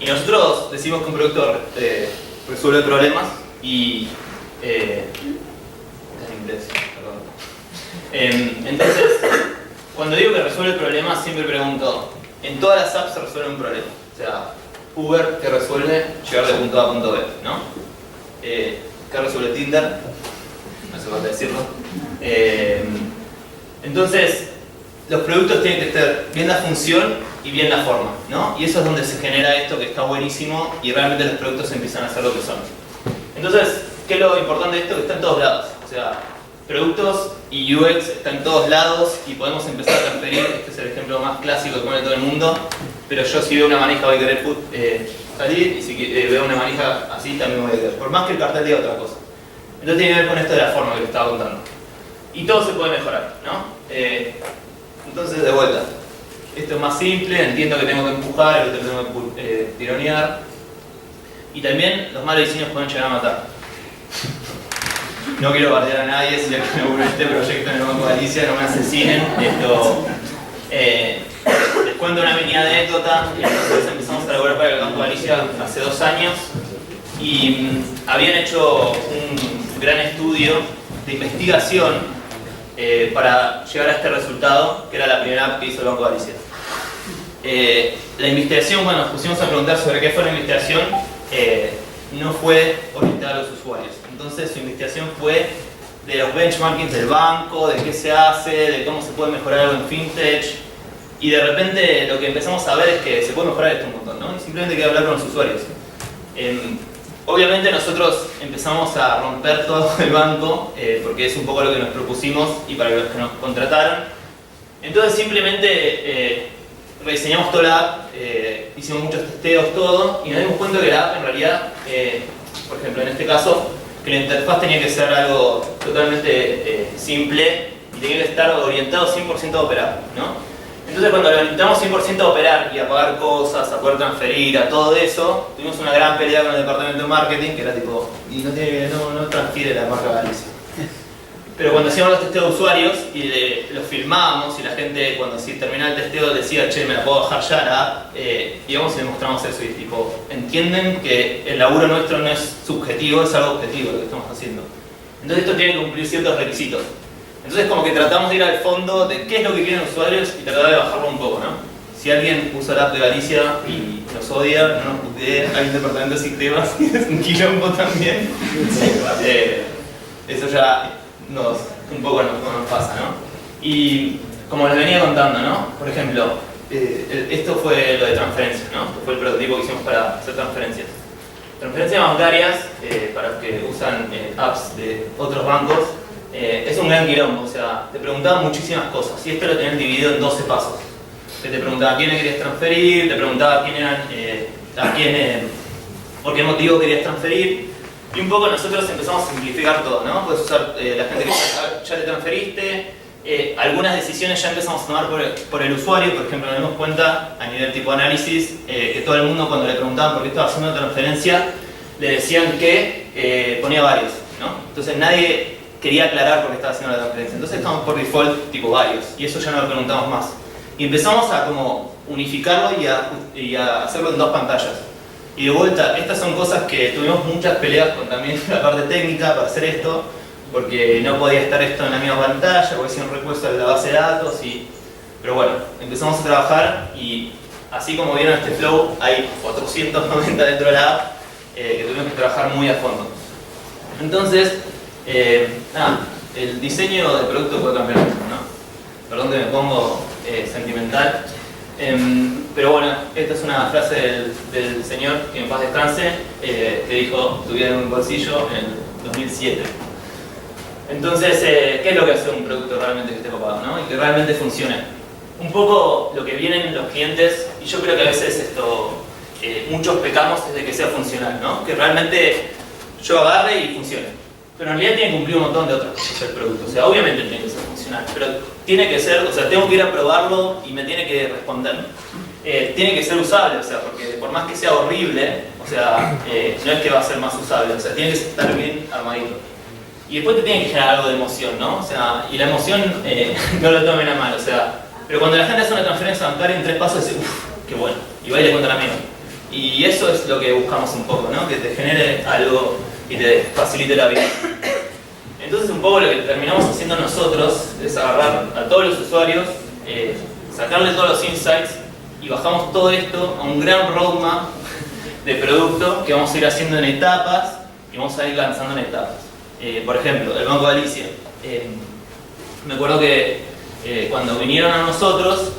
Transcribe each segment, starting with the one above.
Y nosotros decimos que un producto resuelve problemas y... en inglés, perdón. Entonces, cuando digo que resuelve problemas, siempre pregunto, ¿en todas las apps se resuelve un problema? O sea, Uber, ¿qué resuelve? Llegar de punto A a punto B, ¿no? ¿Qué resuelve Tinder? No hace falta decirlo. Entonces, los productos tienen que estar bien la función y bien la forma, ¿no? Y eso es donde se genera esto que está buenísimo y realmente los productos empiezan a ser lo que son. Entonces, ¿qué es lo importante de esto? Que está en todos lados. O sea, productos y UX están en todos lados y podemos empezar a transferir. Este es el ejemplo más clásico que pone todo el mundo. Pero yo si veo una manija voy a querer salir y si veo una manija así también voy a querer. Por más que el cartel diga otra cosa. Entonces tiene que ver con esto de la forma que les estaba contando. Y todo se puede mejorar, ¿no? Entonces, de vuelta. Esto es más simple, entiendo que tengo que empujar, que tengo que tironear. Y también los malos diseños pueden llegar a matar. No quiero bardear a nadie, si alguien me ocurre este proyecto en el Banco de Galicia, no me asesinen. Esto, les cuento una mini anécdota. Nosotros empezamos a laburar para el Banco de Galicia hace 2 años y habían hecho un gran estudio de investigación para llegar a este resultado, que era la primera app que hizo el Banco de Galicia. La investigación, cuando nos pusimos a preguntar sobre qué fue la investigación, no fue orientada a los usuarios. Entonces su investigación fue de los benchmarkings del banco, de qué se hace, de cómo se puede mejorar algo en FinTech. Y de repente lo que empezamos a ver es que se puede mejorar esto un montón, ¿no? Y simplemente hay que hablar con los usuarios. Obviamente nosotros empezamos a romper todo el banco, porque es un poco lo que nos propusimos y para los que nos contrataron. Entonces simplemente rediseñamos toda la app, hicimos muchos testeos, todo, y nos dimos cuenta que la app en realidad, por ejemplo en este caso, que la interfaz tenía que ser algo totalmente simple y tenía que estar orientado 100% a operar, ¿no? Entonces cuando lo orientamos 100% a operar y a pagar cosas, a poder transferir, a todo eso, tuvimos una gran pelea con el departamento de marketing que era tipo, y no transfiere la marca Galicia. Pero cuando hacíamos los testeos de usuarios y los filmábamos y la gente cuando terminaba el testeo decía, che, me la puedo bajar ya la app, íbamos y les mostramos eso y tipo, entienden que el laburo nuestro no es subjetivo, es algo objetivo lo que estamos haciendo. Entonces esto tiene que cumplir ciertos requisitos. Entonces como que tratamos de ir al fondo de qué es lo que quieren los usuarios y tratar de bajarlo un poco, ¿no? Si alguien usa la app de Galicia y nos odia, no nos putee, hay un departamento de sistemas y es un quilombo también. Eso ya un poco nos pasa, ¿no? Y como les venía contando, ¿no? Por ejemplo, esto fue lo de transferencias, ¿no? Esto fue el prototipo que hicimos para hacer transferencias. Transferencias bancarias, para los que usan apps de otros bancos, es un gran quilombo, o sea, te preguntaban muchísimas cosas y esto lo tenían dividido en 12 pasos. Te preguntaba a quién querías transferir, te preguntaba quién eran, por qué motivo querías transferir. Y un poco nosotros empezamos a simplificar todo, ¿no? Puedes usar la gente que ya le transferiste, algunas decisiones ya empezamos a tomar por el usuario, por ejemplo, nos dimos cuenta a nivel tipo análisis que todo el mundo cuando le preguntaban por qué estaba haciendo una transferencia, le decían que ponía varios, ¿no? Entonces nadie quería aclarar por qué estaba haciendo la transferencia. Entonces estamos por default tipo varios, y eso ya no lo preguntamos más. Y empezamos a como unificarlo y a hacerlo en 2 pantallas. Y de vuelta, estas son cosas que tuvimos muchas peleas con también la parte técnica para hacer esto, porque no podía estar esto en la misma pantalla, porque hacía un recuento de la base de datos, pero bueno, empezamos a trabajar y así como vieron este flow, hay 490 dentro de la app que tuvimos que trabajar muy a fondo. Entonces, el diseño del producto puede cambiar mucho, ¿no? Perdón que me pongo sentimental. Pero bueno, esta es una frase del señor, que en paz descanse, que dijo, tu vida en un bolsillo en el 2007. Entonces, ¿qué es lo que hace un producto realmente que esté copado, ¿no? Y que realmente funcione? Un poco lo que vienen los clientes, y yo creo que a veces esto, muchos pecamos es de que sea funcional, ¿no? Que realmente yo agarre y funcione. Pero en realidad tiene que cumplir un montón de otras cosas el producto. O sea, obviamente tiene que ser funcional, pero tiene que ser, o sea, tengo que ir a probarlo y me tiene que responder. Tiene que ser usable, o sea, porque por más que sea horrible, o sea, no es que va a ser más usable, o sea, tiene que estar bien armadito. Y después te tiene que generar algo de emoción, ¿no? O sea, y la emoción no lo tomen a mal, o sea, pero cuando la gente hace una transferencia bancaria en 3 pasos dice, uff, qué bueno, y va y le cuenta al amigo. Y eso es lo que buscamos un poco, ¿no? Que te genere algo y te facilite la vida. Entonces un poco lo que terminamos haciendo nosotros es agarrar a todos los usuarios, sacarle todos los insights y bajamos todo esto a un gran roadmap de producto que vamos a ir haciendo en etapas y vamos a ir lanzando en etapas. Por ejemplo, el Banco Galicia. Me acuerdo que cuando vinieron a nosotros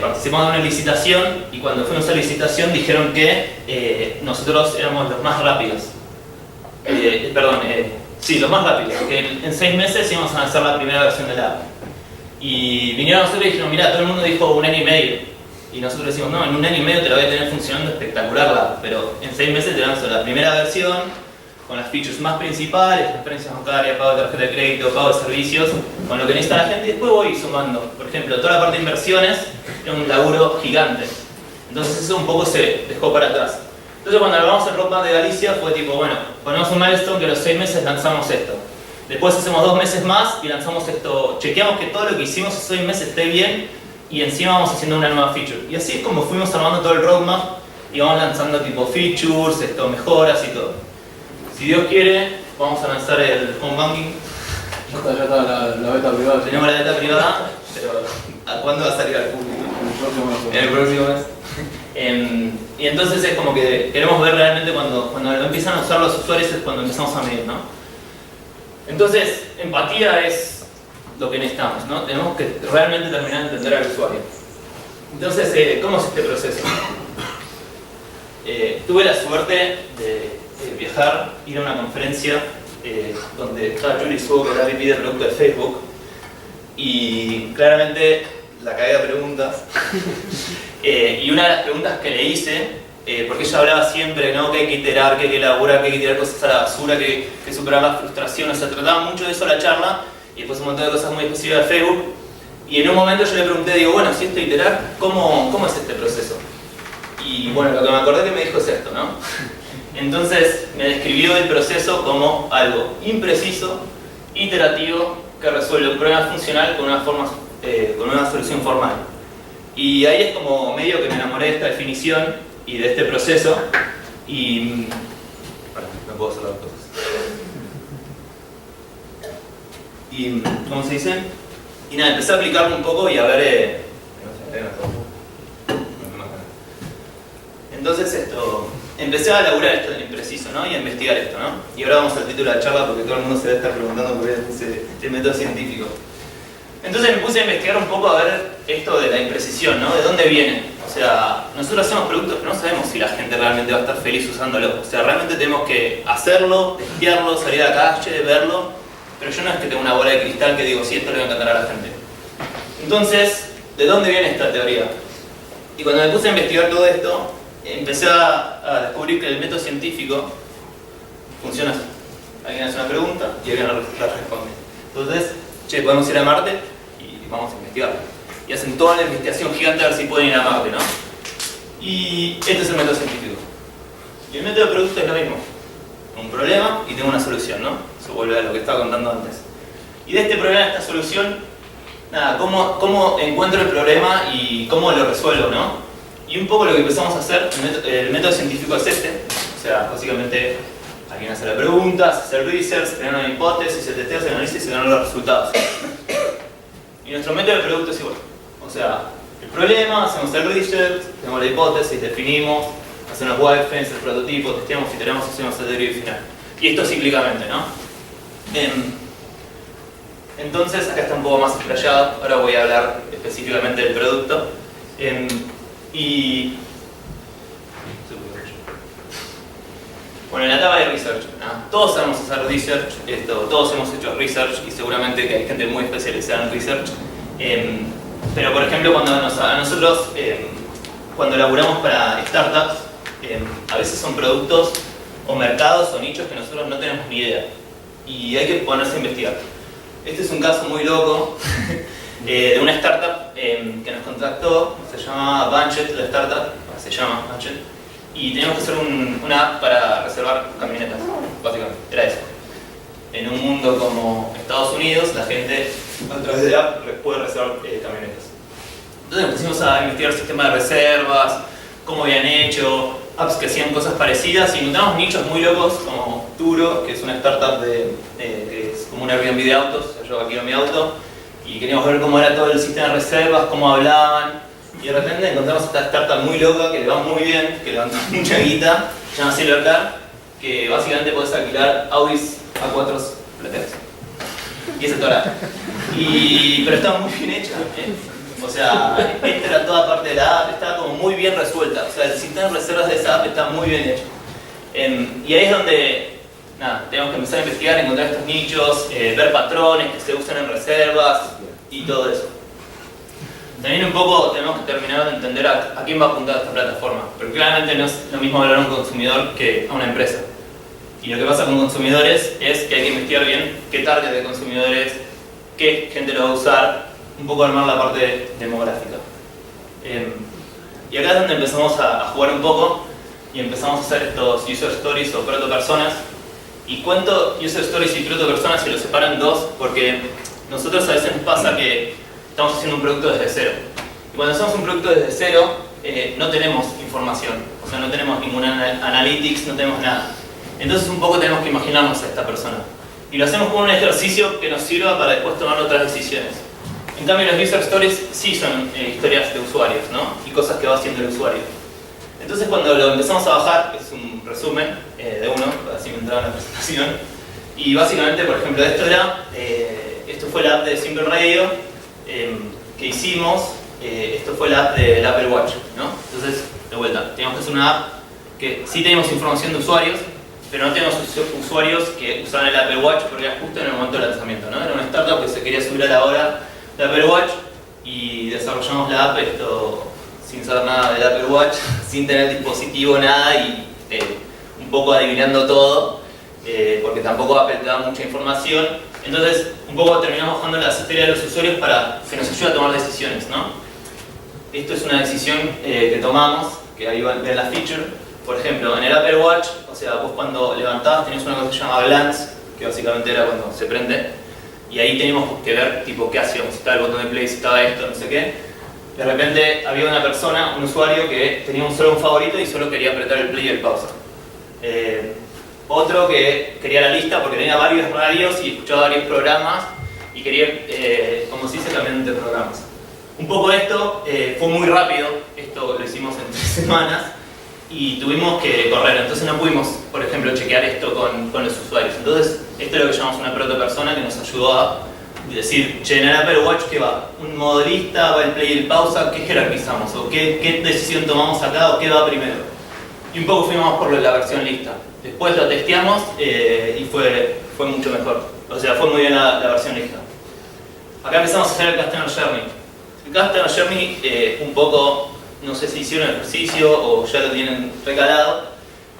participamos en una licitación y cuando fuimos a la licitación dijeron que nosotros éramos los más rápidos. Sí, los más rápidos, que en 6 meses íbamos a lanzar la primera versión de la app. Y vinieron a nosotros y dijeron, mirá, todo el mundo dijo 1 año y medio. Y nosotros decimos, no, en 1 año y medio te la voy a tener funcionando espectacular la app, pero en 6 meses te lanzo la primera versión con las features más principales, transferencias bancarias, pago de tarjeta de crédito, pago de servicios, con lo que necesita la gente y después voy sumando. Por ejemplo, toda la parte de inversiones era un laburo gigante. Entonces eso un poco se dejó para atrás. Entonces cuando hablamos el roadmap de Galicia fue tipo, bueno, ponemos un milestone que a los 6 meses lanzamos esto. Después hacemos 2 meses más y lanzamos esto, chequeamos que todo lo que hicimos esos 6 meses esté bien y encima vamos haciendo una nueva feature. Y así es como fuimos armando todo el roadmap y vamos lanzando tipo features, mejoras y todo. Si Dios quiere, vamos a lanzar el home banking. Ya está la beta privada. Tenemos la beta privada, pero ¿a cuándo va a salir al público? En el próximo mes. Y entonces es como que queremos ver realmente cuando lo empiezan a usar los usuarios es cuando empezamos a medir, ¿no? Entonces, empatía es lo que necesitamos, ¿no? Tenemos que realmente terminar de entender al usuario. Entonces, ¿cómo es este proceso? Tuve la suerte de viajar, ir a una conferencia donde estaba Julie Su, que era VP de producto de Facebook, y claramente la cagué de preguntas. Y una de las preguntas que le hice, porque ella hablaba siempre, ¿no? Que hay que iterar, que hay que elaborar, que hay que tirar cosas a la basura, que superar la frustración, o sea, trataba mucho de eso la charla, y después un montón de cosas muy específicas de Facebook. Y en un momento yo le pregunté, digo, bueno, si esto iterar, ¿cómo es este proceso? Y bueno, lo que me acordé que me dijo es esto, ¿no? Entonces me describió el proceso como algo impreciso, iterativo, que resuelve un problema funcional con una solución formal. Y ahí es como medio que me enamoré de esta definición y de este proceso y... Bueno, no puedo hacer las dos cosas. Y, ¿cómo se dice? Y nada, empecé a aplicarlo un poco y a ver... Entonces empecé a elaborar esto del impreciso, ¿no? Y a investigar esto, ¿no? Y ahora vamos al título de la charla porque todo el mundo se debe estar preguntando por este método científico. Entonces me puse a investigar un poco a ver esto de la imprecisión, ¿no? ¿De dónde viene? O sea, nosotros hacemos productos pero no sabemos si la gente realmente va a estar feliz usándolo. O sea, realmente tenemos que hacerlo, testearlo, salir a la calle, verlo. Pero yo no es que tenga una bola de cristal que digo, sí, esto le va a encantar a la gente. Entonces, ¿de dónde viene esta teoría? Y cuando me puse a investigar todo esto, empecé a descubrir que el método científico funciona así. Alguien hace una pregunta y alguien la responde. Entonces, che, podemos ir a Marte y vamos a investigarlo. Y hacen toda la investigación gigante a ver si pueden ir a Marte, ¿no? Y este es el método científico. Y el método de producto es lo mismo. Un problema y tengo una solución, ¿no? Eso vuelve a lo que estaba contando antes. Y de este problema, de esta solución, nada, cómo encuentro el problema y cómo lo resuelvo, ¿no? Y un poco lo que empezamos a hacer, el método científico es este. O sea, básicamente alguien hace la pregunta, se hace el research, se crea una hipótesis, se testea, se analiza y se ganan los resultados. Y nuestro método de producto es igual. O sea, el problema, hacemos el research, tenemos la hipótesis, definimos, hacemos wireframes, el prototipo, testeamos, iteramos, hacemos el derivative final. Y esto cíclicamente, ¿no? Entonces, acá está un poco más explayado, ahora voy a hablar específicamente del producto. Bueno, en la etapa de research, ¿no? Todos sabemos hacer research, todos hemos hecho research y seguramente que hay gente muy especializada en research. Pero por ejemplo, cuando nosotros cuando laburamos para startups, a veces son productos o mercados o nichos que nosotros no tenemos ni idea y hay que ponerse a investigar. Este es un caso muy loco de una startup que nos contactó, se llama Bunchet, la startup, se llama Bunchet, y teníamos que hacer una app para reservar camionetas, básicamente, era eso. En un mundo como Estados Unidos, la gente a través de la app puede reservar camionetas. Entonces empezamos a investigar sistemas de reservas, cómo habían hecho, apps que hacían cosas parecidas y encontramos nichos muy locos como Turo, que es una startup que es como un Airbnb de autos, o sea, yo alquilo mi auto, y queríamos ver cómo era todo el sistema de reservas, cómo hablaban, y de repente encontramos esta startup muy loca que le va muy bien, que levantó mucha guita, se llama Silvercar, que básicamente podés alquilar Audis A4 plateados. Y esa es toda la... Pero estaba muy bien hecha, O sea, esta era toda parte de la app, estaba como muy bien resuelta. O sea, el sistema de reservas de esa app está muy bien hecho. Y ahí es donde, nada, tenemos que empezar a investigar, encontrar estos nichos, ver patrones que se usan en reservas y todo eso. También un poco tenemos que terminar de entender a quién va a apuntar esta plataforma, pero claramente no es lo mismo hablar a un consumidor que a una empresa. Y lo que pasa con consumidores es que hay que investigar bien qué target de consumidores, qué gente lo va a usar, un poco armar la parte demográfica. Y acá es donde empezamos a jugar un poco y empezamos a hacer estos user stories o proto-personas. Y cuento user stories y proto-personas y los separo en dos porque nosotros a veces nos pasa que estamos haciendo un producto desde cero. Y cuando hacemos un producto desde cero, no tenemos información, o sea, no tenemos ninguna analytics, no tenemos nada. Entonces un poco tenemos que imaginarnos a esta persona. Y lo hacemos como un ejercicio que nos sirva para después tomar otras decisiones. En cambio los user stories sí son historias de usuarios, ¿no? Y cosas que va haciendo el usuario. Entonces cuando lo empezamos a bajar, es un resumen de uno, así me entraba en la presentación. Y básicamente, por ejemplo, esto fue la app de Simple Radio que hicimos. Esto fue la app del Apple Watch, ¿no? Entonces, de vuelta, teníamos que hacer una app que sí teníamos información de usuarios, pero no teníamos usuarios que usaban el Apple Watch porque era justo en el momento del lanzamiento, ¿no? Era una startup que se quería subir a la hora de Apple Watch y desarrollamos la app sin saber nada del Apple Watch, sin tener dispositivo, nada y un poco adivinando todo, porque tampoco Apple te da mucha información. Entonces, un poco terminamos bajando las historias de los usuarios para que nos ayude a tomar decisiones, ¿no? Esto es una decisión que tomamos, que ahí van a ver la feature. Por ejemplo, en el Apple Watch, o sea, vos cuando levantabas tenías una cosa que se llama glance, que básicamente era cuando se prende, y ahí teníamos que ver, tipo, qué hacíamos, si estaba el botón de play, si estaba esto, no sé qué. De repente había una persona, un usuario, que tenía solo un favorito y solo quería apretar el play y el pausa. Otro que quería la lista porque tenía varios radios y escuchaba varios programas y quería, como se dice, cambiar entre programas. Un poco esto fue muy rápido, esto lo hicimos en 3 semanas y tuvimos que correr, entonces no pudimos, por ejemplo, chequear esto con los usuarios. Entonces, esto es lo que llamamos una proto-persona que nos ayudó a decir, che, en el Apple Watch, ¿qué va? ¿Un modo lista? ¿Va el play y el pausa? ¿Qué jerarquizamos? ¿O qué decisión tomamos acá? ¿O qué va primero? Y un poco fuimos por la versión lista. Después lo testeamos y fue mucho mejor. O sea, fue muy bien la versión lista. Acá empezamos a hacer el Customer Journey. El Customer Journey, un poco, no sé si hicieron el ejercicio o ya lo tienen recalado,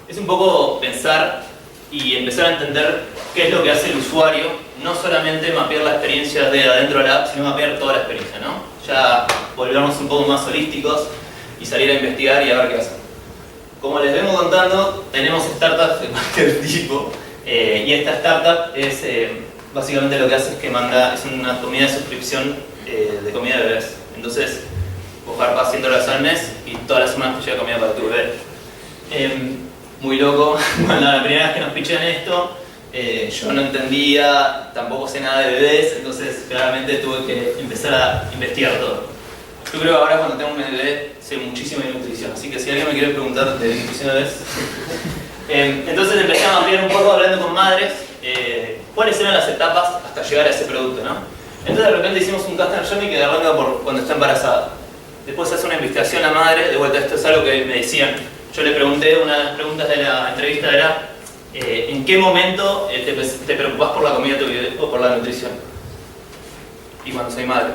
es un poco pensar y empezar a entender qué es lo que hace el usuario, no solamente mapear la experiencia de adentro de la app, sino mapear toda la experiencia, ¿no? Ya volvernos un poco más holísticos y salir a investigar y a ver qué hacen. Como les vengo contando, tenemos startups de cualquier tipo y esta startup es básicamente lo que hace es que es una comida de suscripción de comida de bebés. Entonces, vos garpas $100 al mes y todas las semanas te llega comida para tu bebé. Muy loco. Cuando la primera vez que nos pichean esto, yo no entendía, tampoco sé nada de bebés, entonces claramente tuve que empezar a investigar todo. Yo creo que ahora cuando tengo un bebé sé muchísimo de nutrición, así que si alguien me quiere preguntar de nutrición de bebés. Entonces empecé a ampliar un poco hablando con madres cuáles eran las etapas hasta llegar a ese producto, ¿no? Entonces de repente hicimos un Customer Journey que arranca por cuando está embarazada. Después hace una investigación a madre, de vuelta esto es algo que me decían. Yo le pregunté, una de las preguntas de la entrevista era ¿en qué momento te preocupás por la comida de tu bebé o por la nutrición? Y cuando soy madre.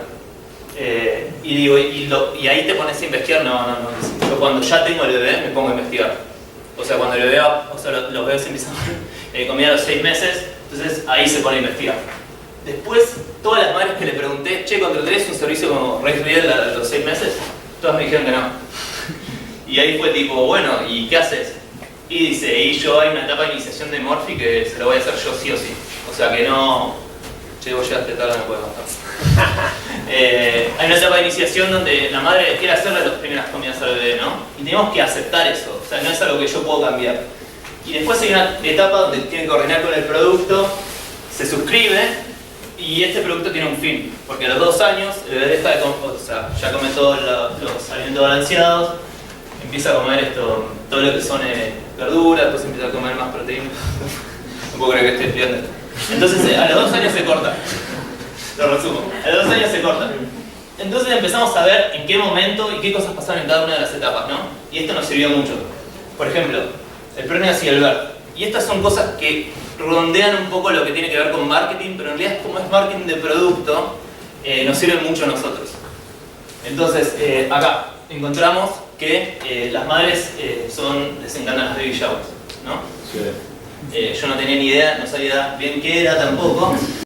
Y digo, y ahí te pones a investigar, no. Yo cuando ya tengo el bebé me pongo a investigar. O sea, cuando el bebé, los bebés empiezan comida a los 6 meses, entonces ahí se pone a investigar. Después, todas las madres que le pregunté, che, ¿contratarías un servicio como Raise Real a los 6 meses? Todas me dijeron que no. Y ahí fue tipo, bueno, ¿y qué haces? Y dice, y yo hay una etapa de iniciación de Morphy que se lo voy a hacer yo sí o sí. O sea que no Che, vos llegaste tarde, no puedes bajar. Hay una etapa de iniciación donde la madre quiere hacerle las primeras comidas al bebé, ¿no? Y tenemos que aceptar eso, o sea, no es algo que yo puedo cambiar. Y después hay una etapa donde tienen que coordinar con el producto, se suscribe y este producto tiene un fin. Porque a los 2 años el bebé deja de comer, o sea, ya come todos los alimentos balanceados, empieza a comer todo lo que son verduras, después empieza a comer más proteínas. No puedo creer que esté estudiando esto. Entonces a los 2 años se corta. Lo resumo. A los 2 años se corta. Entonces empezamos a ver en qué momento y qué cosas pasaron en cada una de las etapas, ¿no? Y esto nos sirvió mucho. Por ejemplo, el preñas y el ver. Y estas son cosas que rondean un poco lo que tiene que ver con marketing, pero en realidad como es marketing de producto, nos sirve mucho a nosotros. Entonces, acá encontramos que las madres les encantan las baby showers, ¿no? Sí. Yo no tenía ni idea, no sabía bien qué era tampoco.